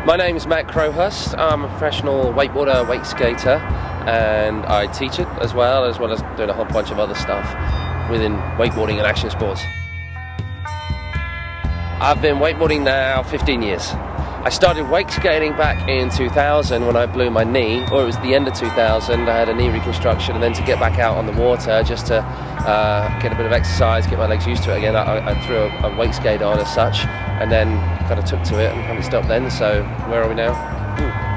My name is Matt Crowhurst. I'm a professional wakeboarder, wake skater, and I teach it as well as doing a whole bunch of other stuff within wakeboarding and action sports. I've been wakeboarding now 15 years. I started wake skating back in 2000 when I blew my knee, or it was the end of 2000. I had a knee reconstruction, and then to get back out on the water just to get a bit of exercise, get my legs used to it again, I threw a wake skate on as such, and then kind of took to it and haven't stopped then. So where are we now?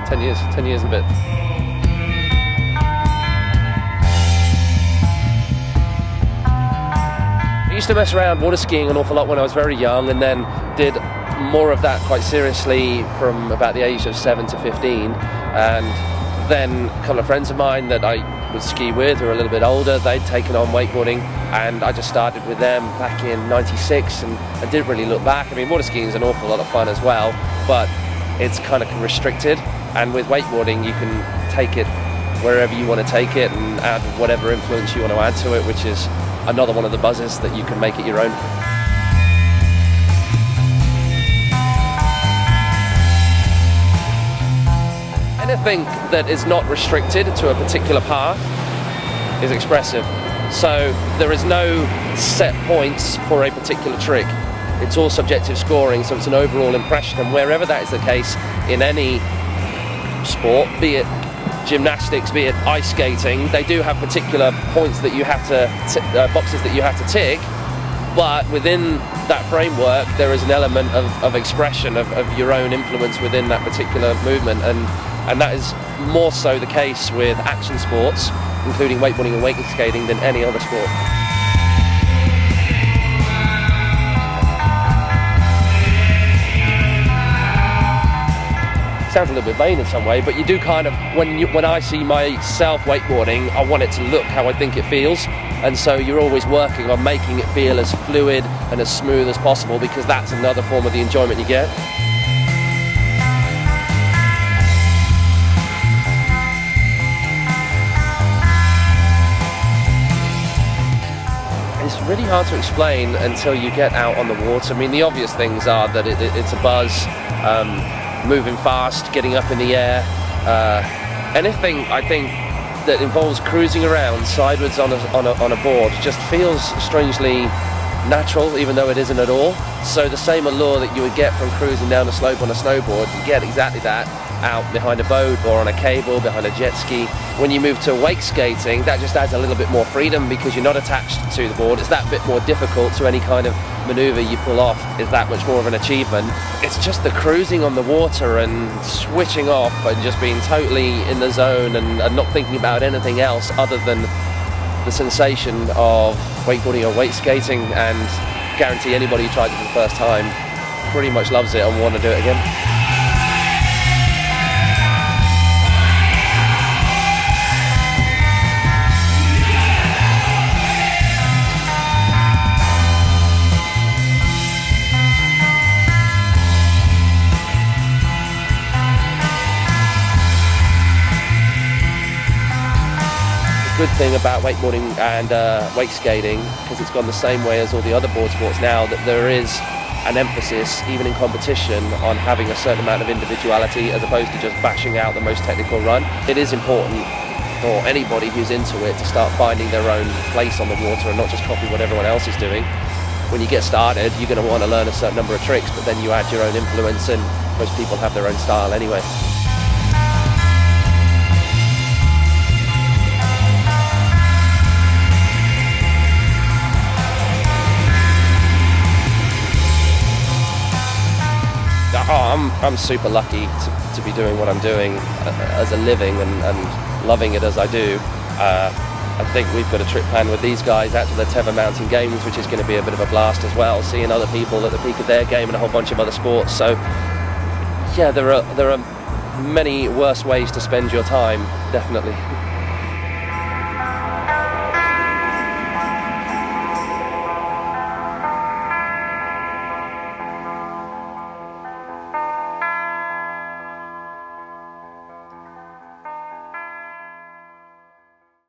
10 years and a bit. I used to mess around water skiing an awful lot when I was very young, and then did more of that quite seriously from about the age of 7 to 15. And then a couple of friends of mine that I would ski with who were a little bit older, they'd taken on wakeboarding, and I just started with them back in '96 and I didn't really look back. I mean, water skiing is an awful lot of fun as well, but it's kind of restricted, and with wakeboarding you can take it wherever you want to take it and add whatever influence you want to add to it, which is another one of the buzzes that you can make it your own. Anything that is not restricted to a particular path is expressive. So there is no set points for a particular trick. It's all subjective scoring, so it's an overall impression, and wherever that is the case in any sport, be it gymnastics, be it ice skating, they do have particular points that you have to boxes that you have to tick, but within that framework there is an element of expression of your own influence within that particular movement, and that is more so the case with action sports, including wakeboarding and wake skating, than any other sport. Sounds a little bit vain in some way, but you do kind of, when I see myself wakeboarding, I want it to look how I think it feels, and so you're always working on making it feel as fluid and as smooth as possible, because that's another form of the enjoyment you get. It's really hard to explain until you get out on the water. I mean, the obvious things are that it's a buzz, moving fast, getting up in the air. Anything, I think, that involves cruising around sideways on a board just feels strangely natural, even though it isn't at all. So the same allure that you would get from cruising down a slope on a snowboard, you get exactly that out behind a boat or on a cable, behind a jet ski. When you move to wake skating, that just adds a little bit more freedom because you're not attached to the board. It's that bit more difficult, so any kind of maneuver you pull off is that much more of an achievement. It's just the cruising on the water and switching off and just being totally in the zone and not thinking about anything else other than the sensation of wakeboarding or wake skating, and guarantee anybody who tried it for the first time pretty much loves it and will want to do it again. Good thing about wakeboarding and wake skating, because it's gone the same way as all the other board sports now, that there is an emphasis, even in competition, on having a certain amount of individuality as opposed to just bashing out the most technical run. It is important for anybody who's into it to start finding their own place on the water and not just copy what everyone else is doing. When you get started, you're going to want to learn a certain number of tricks, but then you add your own influence, and most people have their own style anyway. I'm super lucky to be doing what I'm doing as a living and loving it as I do. I think we've got a trip planned with these guys out to the Teva Mountain Games, which is going to be a bit of a blast as well, seeing other people at the peak of their game and a whole bunch of other sports. So yeah, there are many worse ways to spend your time, definitely.